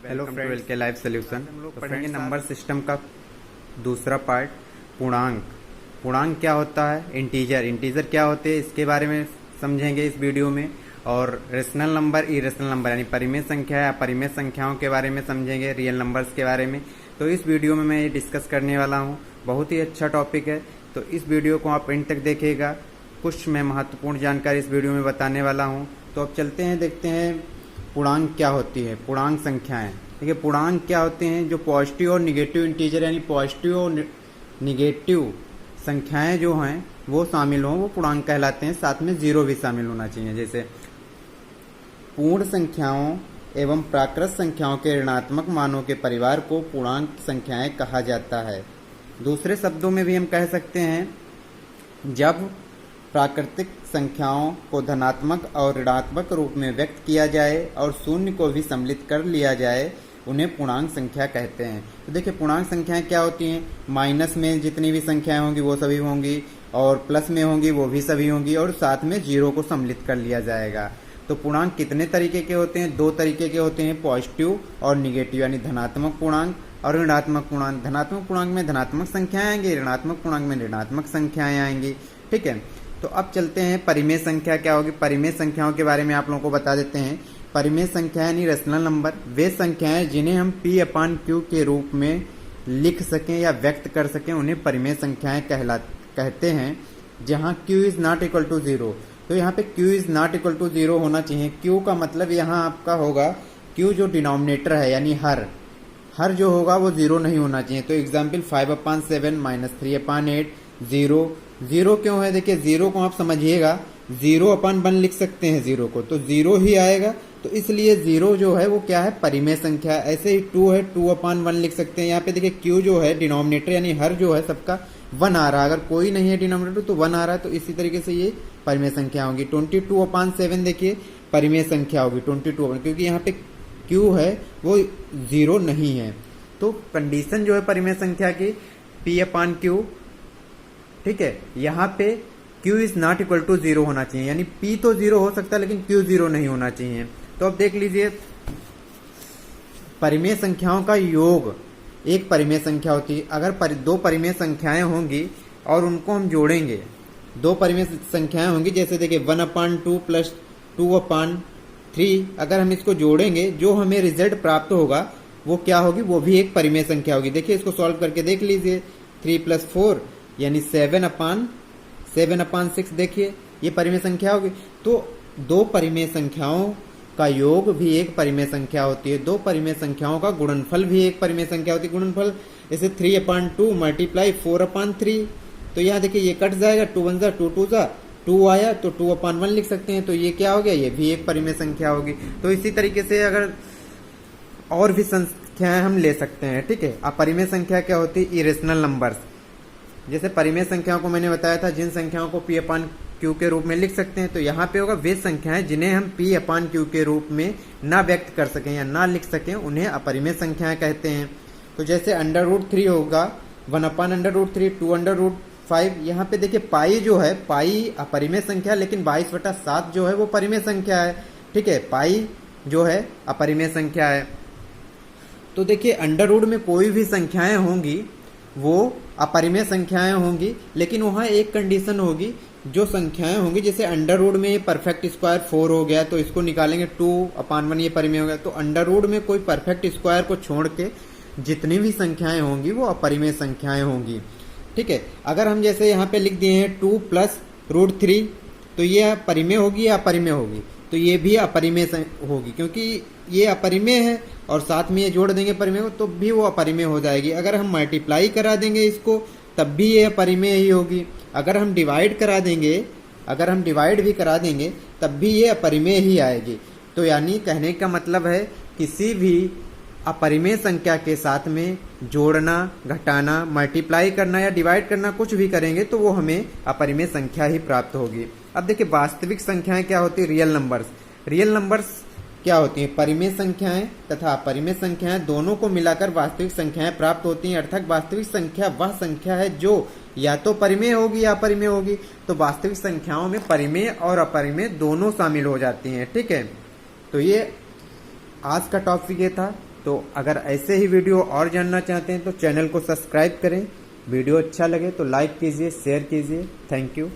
Hello friends के live solution. हम लोग पढ़ेंगे नंबर सिस्टम का दूसरा पार्ट, पूर्णांक। पूर्णांक क्या होता है, इंटीजर क्या होते हैं, इसके बारे में समझेंगे इस वीडियो में। और रेशनल नंबर, इरेशनल नंबर यानी परिमेय संख्या या अपरिमेय संख्याओं के बारे में समझेंगे, रियल नंबर्स के बारे में। तो इस वीडियो में मैं ये डिस्कस करने वाला हूँ। बहुत ही अच्छा टॉपिक है, तो इस वीडियो को आप एंड तक देखिएगा। कुछ मैं महत्वपूर्ण जानकारी इस वीडियो में बताने वाला हूँ। तो अब चलते हैं, देखते हैं पूर्णांक क्या होती है। पूर्णांक संख्याएं, देखिए पूर्णांक क्या होते हैं, जो पॉजिटिव और निगेटिव इंटीजर यानी पॉजिटिव और निगेटिव संख्याएं जो हैं वो शामिल हों वो पूर्णांक कहलाते हैं। साथ में जीरो भी शामिल होना चाहिए। जैसे पूर्ण संख्याओं एवं प्राकृत संख्याओं के ऋणात्मक मानों के परिवार को पूर्णांक संख्याएं कहा जाता है। दूसरे शब्दों में भी हम कह सकते हैं, जब प्राकृतिक संख्याओं को धनात्मक और ऋणात्मक रूप में व्यक्त किया जाए और शून्य को भी सम्मिलित कर लिया जाए, उन्हें पूर्णांक संख्या कहते हैं। तो देखिए पूर्णांक संख्याएं क्या होती हैं, माइनस में जितनी भी संख्याएं होंगी वो सभी होंगी, और प्लस में होंगी वो भी सभी होंगी, और साथ में जीरो को सम्मिलित कर लिया जाएगा। तो पूर्णांक कितने तरीके के होते हैं, दो तरीके के होते हैं, पॉजिटिव और निगेटिव यानी धनात्मक पूर्णांक और ऋणात्मक पूर्णांक। धनात्मक पूर्णांक में धनात्मक संख्याएं आएंगी, ऋणात्मक पूर्णांक में ऋणात्मक संख्याएं आएंगी। ठीक है, तो अब चलते हैं परिमेय संख्या क्या होगी। परिमेय संख्याओं के बारे में आप लोगों को बता देते हैं। परिमेय संख्या यानी रेशनल नंबर वे संख्याएं जिन्हें हम P/Q के रूप में लिख सकें या व्यक्त कर सकें, उन्हें परिमेय संख्याएं कहते हैं। जहां Q is not equal to zero, तो यहाँ पे Q is not equal to zero होना चाहिए। Q का मतलब यहाँ आपका होगा, Q जो डिनोमिनेटर है यानी हर जो होगा वो जीरो नहीं होना चाहिए। तो एग्जाम्पल 5/7 - 3/8 जीरो क्यों है, देखिए जीरो को आप समझिएगा, 0/1 लिख सकते हैं जीरो को, तो जीरो ही आएगा। तो इसलिए जीरो जो है वो क्या है, परिमेय संख्या। ऐसे ही 2 है, 2/1 लिख सकते हैं। यहाँ पे देखिए Q जो है डिनोमिनेटर यानी हर जो है सबका 1 आ रहा है। अगर कोई नहीं है डिनोमिनेटर तो 1 आ रहा है, तो इसी तरीके से ये परिमेय संख्या होगी। 22/7 देखिए परिमेय संख्या होगी 22, क्योंकि यहाँ पे Q है वो जीरो नहीं है। तो कंडीशन जो है परिमेय संख्या की P/Q, ठीक है, यहाँ पे Q is not equal to zero होना चाहिए, यानी P तो जीरो हो सकता है लेकिन Q जीरो नहीं होना चाहिए। तो अब देख लीजिए, परिमेय संख्याओं का योग एक परिमेय संख्या होती है। अगर दो परिमेय संख्याएं होंगी और उनको हम जोड़ेंगे, दो परिमेय संख्याएं होंगी, जैसे देखिए 1/2 + 2/3, अगर हम इसको जोड़ेंगे जो हमें रिजल्ट प्राप्त होगा वो क्या होगी, वो भी एक परिमेय संख्या होगी। देखिए इसको सॉल्व करके देख लीजिए, 3 + 4 यानी 7/6, देखिए ये परिमेय संख्या होगी। तो दो परिमेय संख्याओं का योग भी एक परिमेय संख्या होती है। दो परिमेय संख्याओं का गुणनफल भी एक परिमेय संख्या होती है। गुणनफल जैसे 3/2 × 4/3, तो यहाँ देखिए ये कट जाएगा, 2 1 2 2 2 आया, तो 2/1 लिख सकते हैं। तो ये क्या हो गया, ये भी एक परिमेय संख्या होगी। तो इसी तरीके से अगर और भी संख्याएं हम ले सकते हैं। ठीक है, अब परिमेय संख्या क्या होती है, इरेशनल नंबर्स। जैसे परिमेय संख्याओं को मैंने बताया था, जिन संख्याओं को P/Q के रूप में लिख सकते हैं, तो यहाँ पे होगा वे संख्याएं जिन्हें हम P/Q के रूप में ना व्यक्त कर सकें या ना लिख सकें, उन्हें अपरिमेय संख्याएं कहते हैं। तो जैसे √3 होगा 1/√3, 2/5। यहाँ पे देखिए पाई जो है, पाई अपरिमेय संख्या, लेकिन 22/7 जो है वो परिमेय संख्या है। ठीक है, पाई जो है अपरिमेय संख्या है। तो देखिए अंडर में कोई भी संख्याएं होंगी वो अपरिमेय संख्याएं होंगी, लेकिन वहां एक कंडीशन होगी, जो संख्याएं होंगी जैसे अंडर में परफेक्ट स्क्वायर 4 हो गया, तो इसको निकालेंगे 2/1, ये परिमेय हो गया। तो अंडर में कोई परफेक्ट स्क्वायर को छोड़ के जितनी भी संख्याएं होंगी वो अपरिमेय संख्याएं होंगी। ठीक है, अगर हम जैसे यहाँ पे लिख दिए हैं 2 + √3, तो ये परिमेय होगी या अपरिमेय होगी, तो ये भी अपरिमेय होगी, क्योंकि ये अपरिमेय है और साथ में ये जोड़ देंगे परिमेय को, तो भी वो अपरिमेय हो जाएगी। अगर हम मल्टीप्लाई करा देंगे इसको, तब भी ये अपरिमेय ही होगी। अगर हम डिवाइड भी करा देंगे तब भी ये अपरिमेय ही आएगी। तो यानी कहने का मतलब है, किसी भी अपरिमेय संख्या के साथ में जोड़ना, घटाना, मल्टीप्लाई करना या डिवाइड करना कुछ भी करेंगे तो वो हमें अपरिमेय संख्या ही प्राप्त होगी। अब देखिए वास्तविक संख्याएं क्या होती है, रियल नंबर्स। रियल नंबर्स क्या होती हैं, परिमेय संख्याएं तथा अपरिमेय संख्याएं दोनों को मिलाकर वास्तविक संख्याएं प्राप्त होती हैं। अर्थात वास्तविक संख्या वह संख्या है जो या तो परिमेय होगी या अपरिमेय होगी। तो वास्तविक संख्याओं में परिमेय और अपरिमेय दोनों शामिल हो जाती हैं। ठीक है, तो ये आज का टॉपिक ये था। तो अगर ऐसे ही वीडियो और जानना चाहते हैं तो चैनल को सब्सक्राइब करें। वीडियो अच्छा लगे तो लाइक कीजिए, शेयर कीजिए। Thank you.